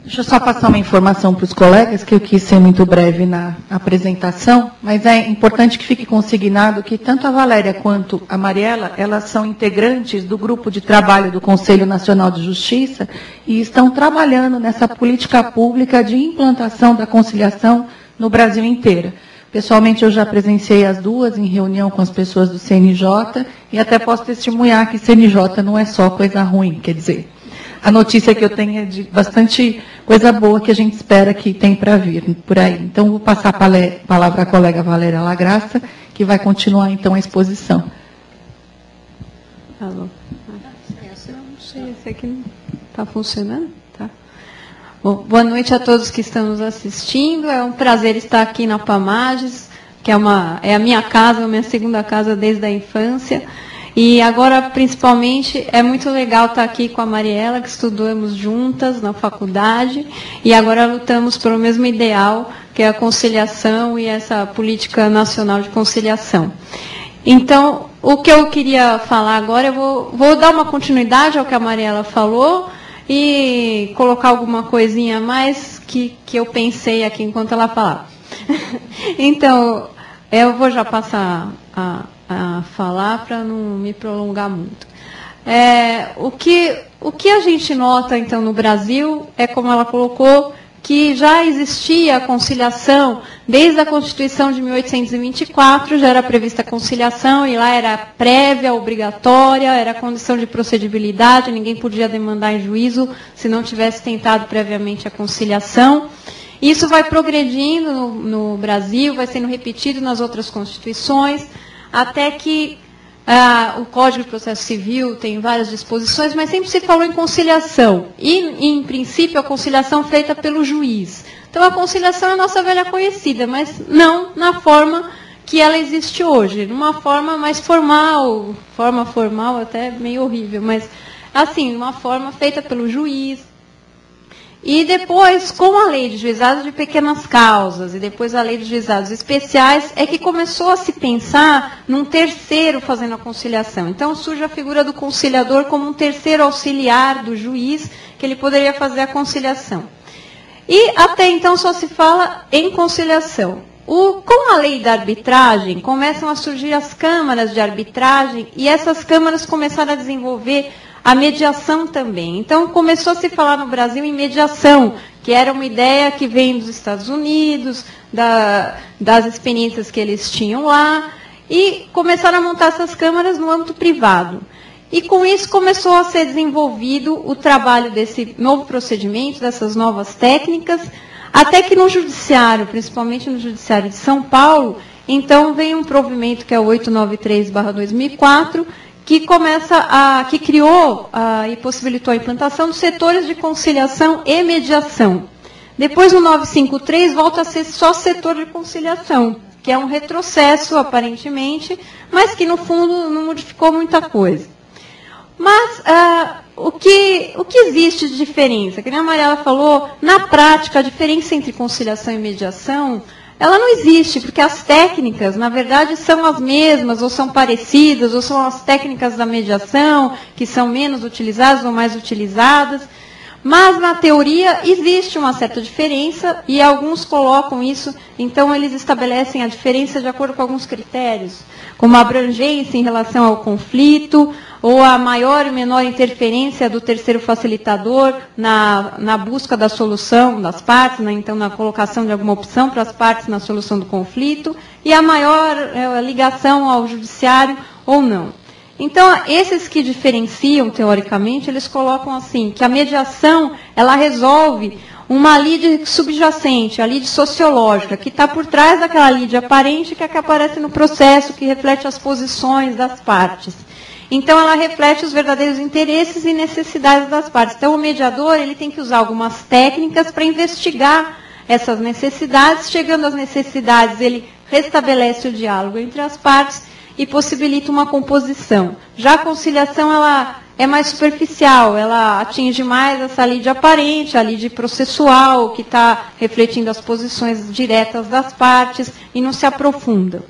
Deixa eu só passar uma informação para os colegas, que eu quis ser muito breve na apresentação, mas é importante que fique consignado que tanto a Valéria quanto a Mariela, elas são integrantes do grupo de trabalho do Conselho Nacional de Justiça e estão trabalhando nessa política pública de implantação da conciliação no Brasil inteiro. Pessoalmente, eu já presenciei as duas em reunião com as pessoas do CNJ e até posso testemunhar que CNJ não é só coisa ruim, quer dizer, a notícia que eu tenho é de bastante coisa boa que a gente espera que tem para vir por aí. Então, vou passar a palavra à colega Valéria Lagraça, que vai continuar, então, a exposição. Alô? Não sei, esse aqui não está funcionando? Tá. Bom, boa noite a todos que estão nos assistindo. É um prazer estar aqui na Pamages, que é a minha casa, a minha segunda casa desde a infância. E agora, principalmente, é muito legal estar aqui com a Mariela, que estudamos juntas na faculdade, e agora lutamos pelo mesmo ideal, que é a conciliação e essa política nacional de conciliação. Então, o que eu queria falar agora, eu vou dar uma continuidade ao que a Mariela falou e colocar alguma coisinha a mais que eu pensei aqui enquanto ela falava. Então, eu vou já passar a falar para não me prolongar muito. O que a gente nota, então, no Brasil, é como ela colocou, que já existia a conciliação, desde a Constituição de 1824, já era prevista a conciliação, e lá era prévia, obrigatória, era condição de procedibilidade, ninguém podia demandar em juízo se não tivesse tentado previamente a conciliação. Isso vai progredindo no Brasil, vai sendo repetido nas outras constituições, até que o Código de Processo Civil tem várias disposições, mas sempre se falou em conciliação. E, em princípio, a conciliação feita pelo juiz. Então, a conciliação é a nossa velha conhecida, mas não na forma que ela existe hoje. Numa forma mais formal, forma formal até meio horrível, mas, assim, uma forma feita pelo juiz. E depois, com a lei de juizados de pequenas causas e depois a lei de juizados especiais, é que começou a se pensar num terceiro fazendo a conciliação. Então, surge a figura do conciliador como um terceiro auxiliar do juiz, que ele poderia fazer a conciliação. E até então só se fala em conciliação. Com a lei da arbitragem, começam a surgir as câmaras de arbitragem e essas câmaras começaram a desenvolver a mediação também. Então, começou a se falar no Brasil em mediação, que era uma ideia que vem dos Estados Unidos, das experiências que eles tinham lá, e começaram a montar essas câmaras no âmbito privado. E com isso começou a ser desenvolvido o trabalho desse novo procedimento, dessas novas técnicas, até que no judiciário, principalmente no judiciário de São Paulo, então vem um provimento que é o 893/2004, que criou e possibilitou a implantação dos setores de conciliação e mediação. Depois, no 953, volta a ser só setor de conciliação, que é um retrocesso, aparentemente, mas que, no fundo, não modificou muita coisa. Mas o que existe de diferença? Que nem a Mariela falou, na prática, a diferença entre conciliação e mediação, ela não existe, porque as técnicas, na verdade, são as mesmas, ou são parecidas, ou são as técnicas da mediação, que são menos utilizadas ou mais utilizadas. Mas, na teoria, existe uma certa diferença, e alguns colocam isso, então eles estabelecem a diferença de acordo com alguns critérios, como a abrangência em relação ao conflito, ou a maior e menor interferência do terceiro facilitador na busca da solução das partes, então na colocação de alguma opção para as partes na solução do conflito, e a maior ligação ao judiciário ou não. Então, esses que diferenciam, teoricamente, eles colocam assim, que a mediação, ela resolve uma lide subjacente, a lide sociológica, que está por trás daquela lide aparente que é que aparece no processo, que reflete as posições das partes. Então, ela reflete os verdadeiros interesses e necessidades das partes. Então, o mediador ele tem que usar algumas técnicas para investigar essas necessidades. Chegando às necessidades, ele restabelece o diálogo entre as partes e possibilita uma composição. Já a conciliação ela é mais superficial, ela atinge mais essa lide aparente, a lide processual, que está refletindo as posições diretas das partes e não se aprofunda.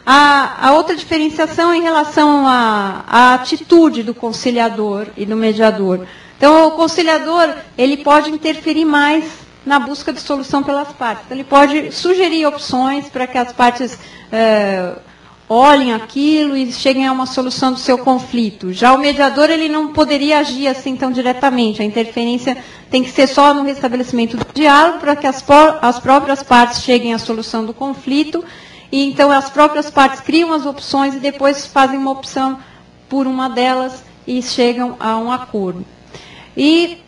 A outra diferenciação é em relação à atitude do conciliador e do mediador. Então, o conciliador, ele pode interferir mais na busca de solução pelas partes. Então, ele pode sugerir opções para que as partes olhem aquilo e cheguem a uma solução do seu conflito. Já o mediador, ele não poderia agir assim tão diretamente. A interferência tem que ser só no restabelecimento do diálogo para que as próprias partes cheguem à solução do conflito. E então as próprias partes criam as opções e depois fazem uma opção por uma delas e chegam a um acordo. E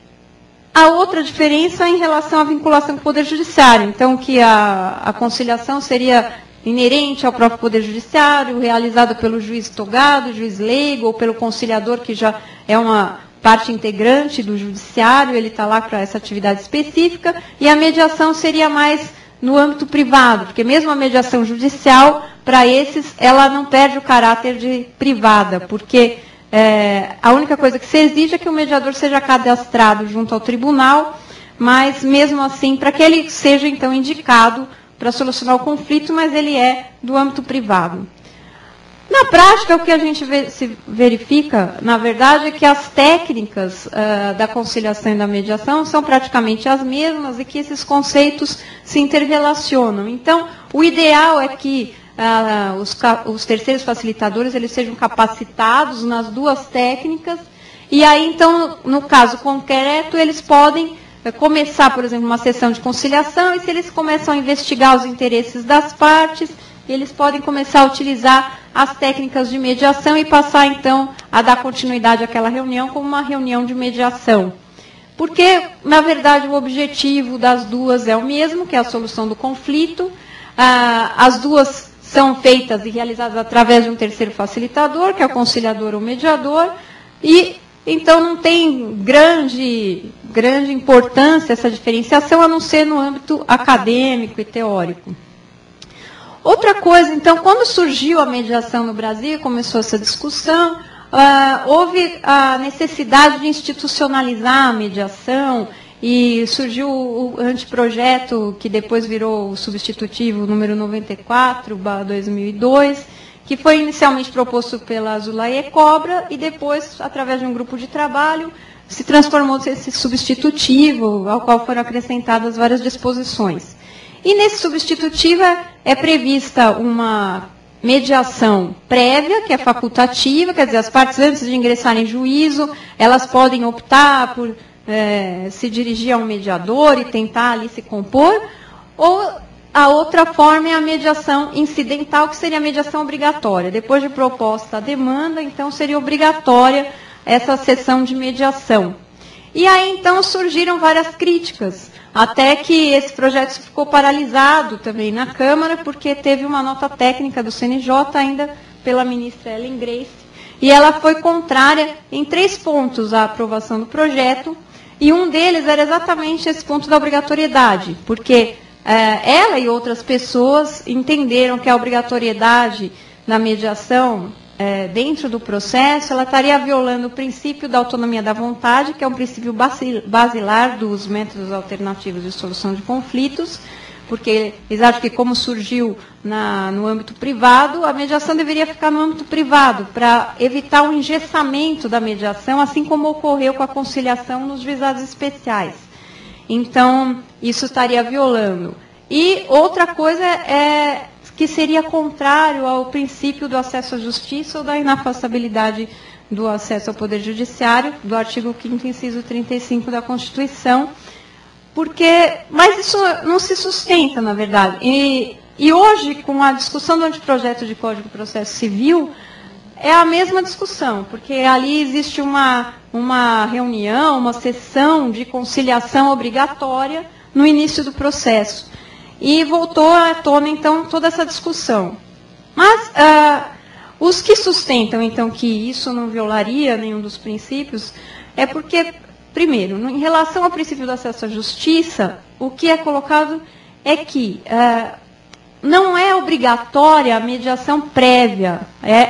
a outra diferença é em relação à vinculação com o Poder Judiciário. Então, que a conciliação seria inerente ao próprio Poder Judiciário, realizada pelo juiz togado, juiz leigo, ou pelo conciliador, que já é uma parte integrante do Judiciário, ele está lá para essa atividade específica, e a mediação seria mais no âmbito privado, porque mesmo a mediação judicial, para esses, ela não perde o caráter de privada, porque a única coisa que se exige é que o mediador seja cadastrado junto ao tribunal, mas mesmo assim, para que ele seja então indicado para solucionar o conflito, mas ele é do âmbito privado. Na prática, o que a gente se verifica, na verdade, é que as técnicas da conciliação e da mediação são praticamente as mesmas e que esses conceitos se interrelacionam. Então, o ideal é que os terceiros facilitadores eles sejam capacitados nas duas técnicas e aí, então, no caso concreto, eles podem começar, por exemplo, uma sessão de conciliação e se eles começam a investigar os interesses das partes, eles podem começar a utilizar as técnicas de mediação e passar, então, a dar continuidade àquela reunião como uma reunião de mediação. Porque, na verdade, o objetivo das duas é o mesmo, que é a solução do conflito. As duas são feitas e realizadas através de um terceiro facilitador, que é o conciliador ou mediador, e então não tem grande importância essa diferenciação, a não ser no âmbito acadêmico e teórico. Outra coisa, então, quando surgiu a mediação no Brasil, começou essa discussão, houve a necessidade de institucionalizar a mediação, e surgiu o anteprojeto, que depois virou o substitutivo número 94/2002, que foi inicialmente proposto pela Zulaye Cobra, e depois, através de um grupo de trabalho, se transformou nesse substitutivo, ao qual foram acrescentadas várias disposições. E nesse substitutivo é prevista uma mediação prévia, que é facultativa, quer dizer, as partes antes de ingressarem em juízo, elas podem optar por se dirigir a um mediador e tentar ali se compor, ou a outra forma é a mediação incidental, que seria a mediação obrigatória. Depois de proposta a demanda, então seria obrigatória essa sessão de mediação. E aí, então, surgiram várias críticas, até que esse projeto ficou paralisado também na Câmara, porque teve uma nota técnica do CNJ, ainda pela ministra Ellen Grace, e ela foi contrária em 3 pontos à aprovação do projeto, e um deles era exatamente esse ponto da obrigatoriedade, porque ela e outras pessoas entenderam que a obrigatoriedade da mediação dentro do processo, ela estaria violando o princípio da autonomia da vontade, que é um princípio basilar dos métodos alternativos de solução de conflitos, porque eles acham que, como surgiu no âmbito privado, a mediação deveria ficar no âmbito privado, para evitar o engessamento da mediação, assim como ocorreu com a conciliação nos juizados especiais. Então, isso estaria violando. E outra coisa é que seria contrário ao princípio do acesso à justiça ou da inafastabilidade do acesso ao Poder Judiciário, do artigo 5º, inciso 35 da Constituição, mas isso não se sustenta, na verdade. E hoje, com a discussão do anteprojeto de Código de Processo Civil, é a mesma discussão, porque ali existe uma reunião, uma sessão de conciliação obrigatória no início do processo. E voltou à tona, então, toda essa discussão. Mas os que sustentam, então, que isso não violaria nenhum dos princípios, é porque, primeiro, em relação ao princípio do acesso à justiça, o que é colocado é que não é obrigatória a mediação prévia,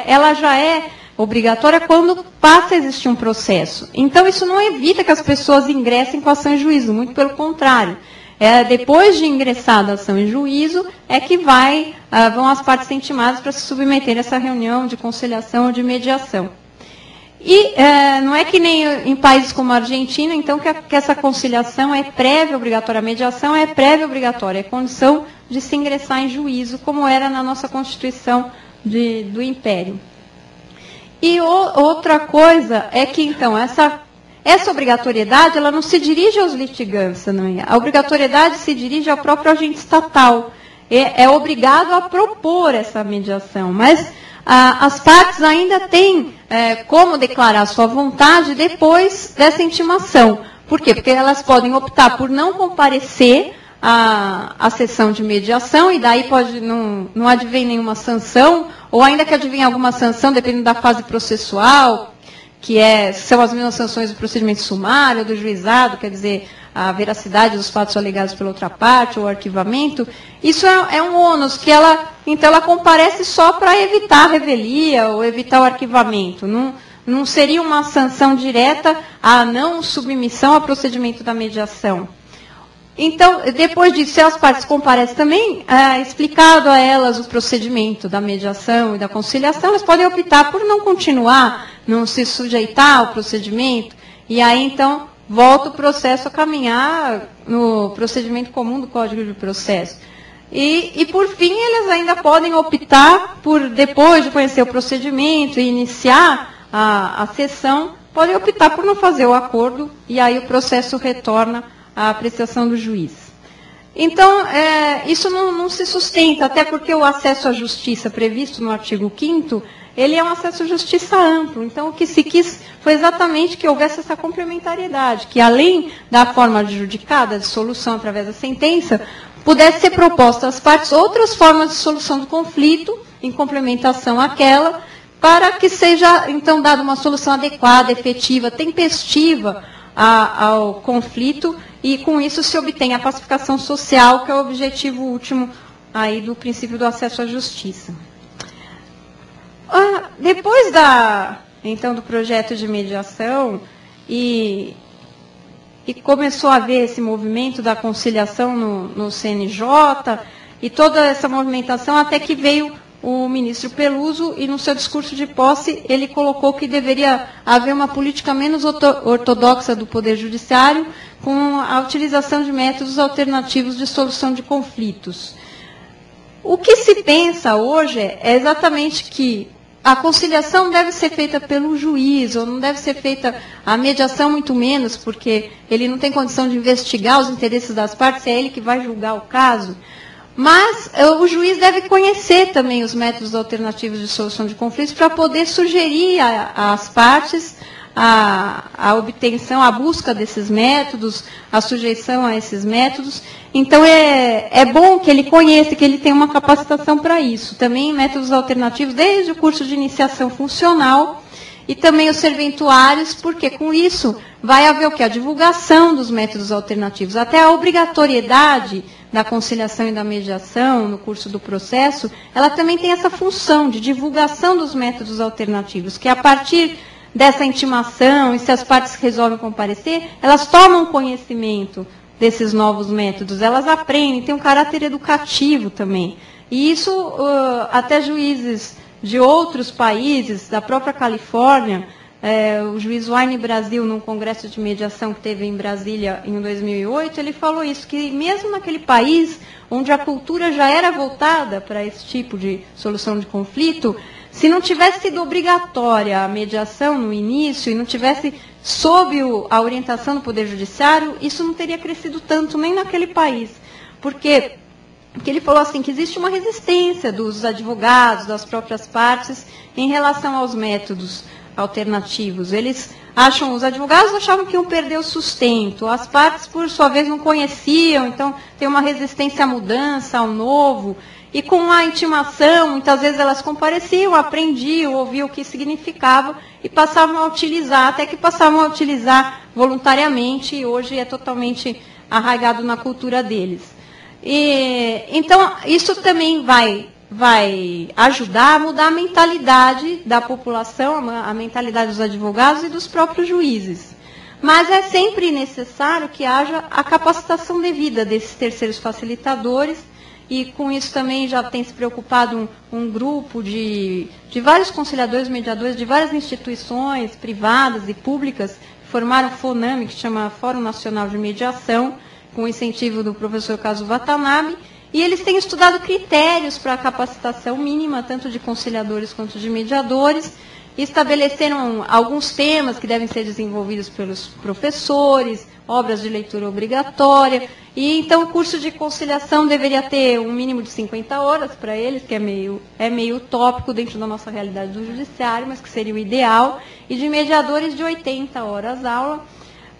ela já é obrigatória quando passa a existir um processo. Então, isso não evita que as pessoas ingressem com ação em juízo, muito pelo contrário. Depois de ingressada a ação em juízo, é que vão as partes intimadas para se submeter a essa reunião de conciliação ou de mediação. E não é que nem em países como a Argentina, então, que essa conciliação é prévia obrigatória, a mediação é prévia obrigatória, é condição de se ingressar em juízo, como era na nossa Constituição do Império. E outra coisa é que, então, essa obrigatoriedade, ela não se dirige aos litigantes, não é? A obrigatoriedade se dirige ao próprio agente estatal. É obrigado a propor essa mediação, mas as partes ainda têm como declarar sua vontade depois dessa intimação. Por quê? Porque elas podem optar por não comparecer à sessão de mediação, e daí não advém nenhuma sanção, ou ainda que advenha alguma sanção, dependendo da fase processual, que são as mesmas sanções do procedimento sumário, do juizado, quer dizer, a veracidade dos fatos alegados pela outra parte, ou o arquivamento. Isso é um ônus que ela comparece só para evitar a revelia ou evitar o arquivamento. Não seria uma sanção direta à não submissão ao procedimento da mediação. Então, depois disso, se as partes comparecem também, explicado a elas o procedimento da mediação e da conciliação, elas podem optar por não continuar, não se sujeitar ao procedimento, e aí, então, volta o processo a caminhar no procedimento comum do Código de Processo. E por fim, eles ainda podem optar por, depois de conhecer o procedimento e iniciar a sessão, podem optar por não fazer o acordo, e aí o processo retorna à apreciação do juiz. Então, isso não se sustenta, até porque o acesso à justiça previsto no artigo 5º, ele é um acesso à justiça amplo. Então, o que se quis foi exatamente que houvesse essa complementariedade, que além da forma adjudicada, de solução através da sentença, pudesse ser proposta às partes outras formas de solução do conflito, em complementação àquela, para que seja, então, dada uma solução adequada, efetiva, tempestiva ao conflito, e com isso se obtém a pacificação social, que é o objetivo último aí do princípio do acesso à justiça. Depois então, do projeto de mediação, e começou a haver esse movimento da conciliação no CNJ, e toda essa movimentação, até que veio o ministro Peluso, e no seu discurso de posse, ele colocou que deveria haver uma política menos ortodoxa do Poder Judiciário, com a utilização de métodos alternativos de solução de conflitos. O que se pensa hoje é exatamente que a conciliação deve ser feita pelo juiz, ou não deve ser feita a mediação, muito menos, porque ele não tem condição de investigar os interesses das partes, é ele que vai julgar o caso. Mas o juiz deve conhecer também os métodos alternativos de solução de conflitos para poder sugerir às partes a obtenção, a busca desses métodos, a sujeição a esses métodos. Então, é bom que ele conheça, que ele tenha uma capacitação para isso. Também métodos alternativos, desde o curso de iniciação funcional, e também os serventuários, porque com isso vai haver o quê? A divulgação dos métodos alternativos. Até a obrigatoriedade da conciliação e da mediação no curso do processo, ela também tem essa função de divulgação dos métodos alternativos, que a partir dessa intimação, e se as partes resolvem comparecer, elas tomam conhecimento desses novos métodos, elas aprendem, tem um caráter educativo também. E isso, até juízes de outros países, da própria Califórnia, o juiz Wayne Brasil, num congresso de mediação que teve em Brasília em 2008, ele falou isso, que mesmo naquele país onde a cultura já era voltada para esse tipo de solução de conflito, se não tivesse sido obrigatória a mediação no início e não tivesse sob a orientação do Poder Judiciário, isso não teria crescido tanto nem naquele país. Porque ele falou assim, que existe uma resistência dos advogados, das próprias partes, em relação aos métodos alternativos. Os advogados achavam que iam perder o sustento, as partes, por sua vez, não conheciam, então tem uma resistência à mudança, ao novo. E com a intimação, muitas vezes elas compareciam, aprendiam, ouviam o que significava e passavam a utilizar, até que passavam a utilizar voluntariamente, e hoje é totalmente arraigado na cultura deles. Então, isso também vai ajudar a mudar a mentalidade da população, a mentalidade dos advogados e dos próprios juízes. Mas é sempre necessário que haja a capacitação devida desses terceiros facilitadores, e com isso também já tem se preocupado um grupo de vários conciliadores, mediadores, de várias instituições privadas e públicas, que formaram o FONAME, que chama Fórum Nacional de Mediação, com incentivo do professor Kazu Watanabe, e eles têm estudado critérios para a capacitação mínima, tanto de conciliadores quanto de mediadores, e estabeleceram alguns temas que devem ser desenvolvidos pelos professores, obras de leitura obrigatória, e então o curso de conciliação deveria ter um mínimo de 50 horas para eles, que é meio utópico dentro da nossa realidade do judiciário, mas que seria o ideal, e de mediadores de 80 horas aula.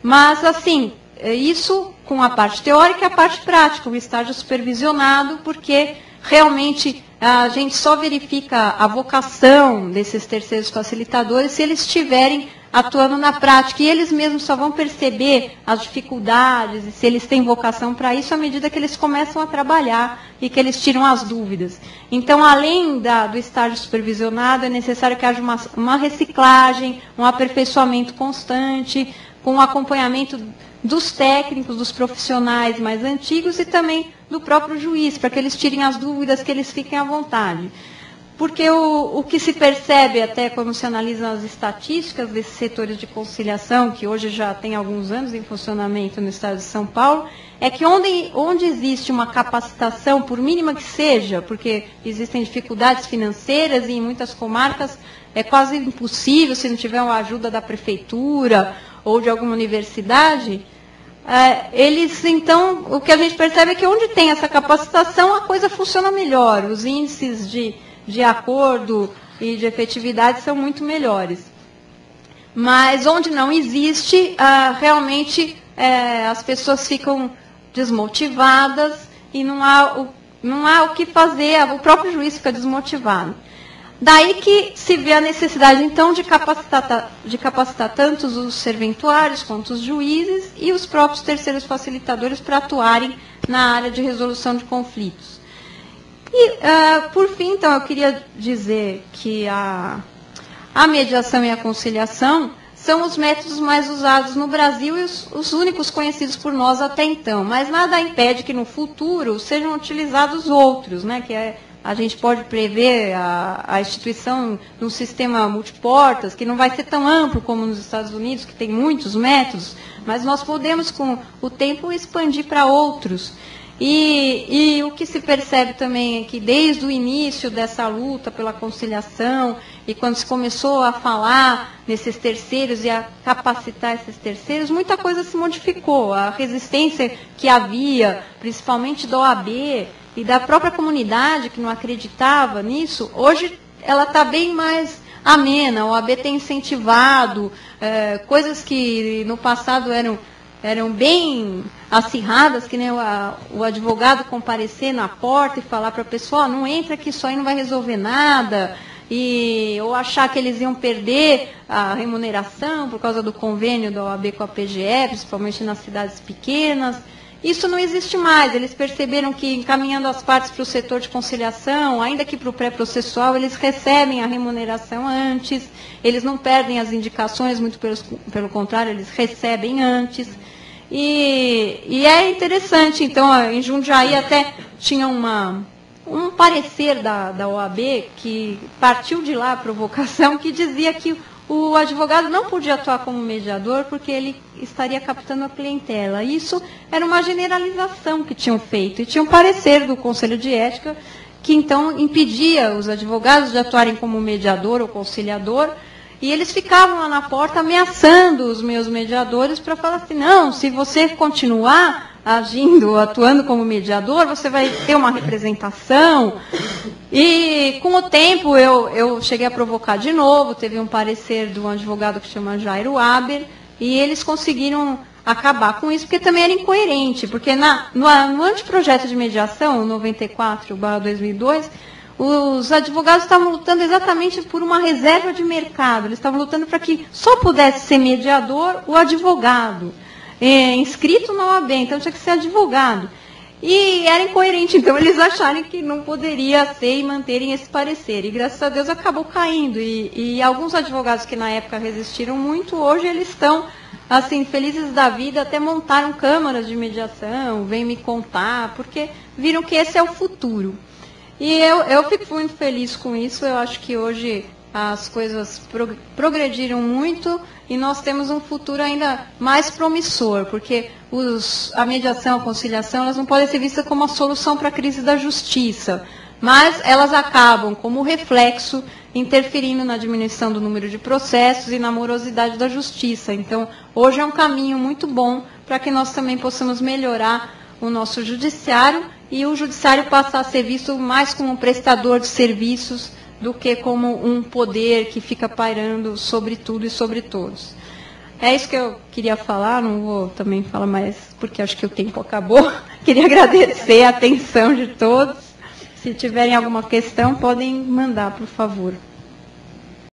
Mas, assim, isso com a parte teórica e a parte prática, o estágio supervisionado, porque realmente a gente só verifica a vocação desses terceiros facilitadores se eles estiverem atuando na prática, e eles mesmos só vão perceber as dificuldades e se eles têm vocação para isso à medida que eles começam a trabalhar e que eles tiram as dúvidas. Então, além do estágio supervisionado, é necessário que haja uma reciclagem, um aperfeiçoamento constante, com o acompanhamento dos técnicos, dos profissionais mais antigos e também do próprio juiz, para que eles tirem as dúvidas, que eles fiquem à vontade. Porque o que se percebe, até quando se analisam as estatísticas desses setores de conciliação, que hoje já tem alguns anos em funcionamento no estado de São Paulo, é que onde existe uma capacitação, por mínima que seja, porque existem dificuldades financeiras e em muitas comarcas é quase impossível se não tiver uma ajuda da prefeitura ou de alguma universidade, então, o que a gente percebe é que onde tem essa capacitação, a coisa funciona melhor, os índices de acordo e de efetividade são muito melhores. Mas onde não existe, realmente as pessoas ficam desmotivadas e não há o que fazer, o próprio juiz fica desmotivado. Daí que se vê a necessidade, então, de capacitar tanto os serventuários quanto os juízes e os próprios terceiros facilitadores para atuarem na área de resolução de conflitos. E, por fim, então, eu queria dizer que a mediação e a conciliação são os métodos mais usados no Brasil e os únicos conhecidos por nós até então. Mas nada impede que no futuro sejam utilizados outros, né, a gente pode prever a instituição de um sistema multiportas, que não vai ser tão amplo como nos Estados Unidos, que tem muitos métodos, mas nós podemos, com o tempo, expandir para outros. E o que se percebe também é que desde o início dessa luta pela conciliação, e quando se começou a falar nesses terceiros e a capacitar esses terceiros, muita coisa se modificou. A resistência que havia, principalmente da OAB, e da própria comunidade que não acreditava nisso, hoje ela está bem mais amena. A OAB tem incentivado coisas que no passado eram bem acirradas, que nem o advogado comparecer na porta e falar para a pessoa, não entra que isso aí não vai resolver nada, ou achar que eles iam perder a remuneração por causa do convênio da OAB com a PGE, principalmente nas cidades pequenas. Isso não existe mais. Eles perceberam que, encaminhando as partes para o setor de conciliação, ainda que para o pré-processual, eles recebem a remuneração antes, eles não perdem as indicações, muito pelo contrário, eles recebem antes. E é interessante, então, em Jundiaí até tinha um parecer da OAB, que partiu de lá a provocação, que dizia que o advogado não podia atuar como mediador porque ele estaria captando a clientela. Isso era uma generalização que tinham feito. E tinha um parecer do Conselho de Ética que, então, impedia os advogados de atuarem como mediador ou conciliador. E eles ficavam lá na porta ameaçando os meus mediadores para falar assim, não, se você continuar atuando como mediador, você vai ter uma representação. E com o tempo eu cheguei a provocar de novo, teve um parecer de um advogado que chama Jairo Aber, e eles conseguiram acabar com isso, porque também era incoerente, porque no anteprojeto de mediação, 94/2002, os advogados estavam lutando exatamente por uma reserva de mercado, eles estavam lutando para que só pudesse ser mediador o advogado, inscrito na OAB, então tinha que ser advogado. E era incoerente, então eles acharem que não poderia ser e manterem esse parecer. E graças a Deus acabou caindo. E alguns advogados que na época resistiram muito, hoje eles estão assim, felizes da vida, até montaram câmaras de mediação, vêm me contar, porque viram que esse é o futuro. E eu fico muito feliz com isso. Eu acho que hoje as coisas progrediram muito e nós temos um futuro ainda mais promissor, porque a mediação, a conciliação, elas não podem ser vistas como a solução para a crise da justiça, mas elas acabam, como reflexo, interferindo na diminuição do número de processos e na morosidade da justiça. Então, hoje é um caminho muito bom para que nós também possamos melhorar o nosso judiciário e o judiciário passar a ser visto mais como um prestador de serviços do que como um poder que fica pairando sobre tudo e sobre todos. É isso que eu queria falar, não vou também falar mais, porque acho que o tempo acabou. Queria agradecer a atenção de todos. Se tiverem alguma questão, podem mandar, por favor.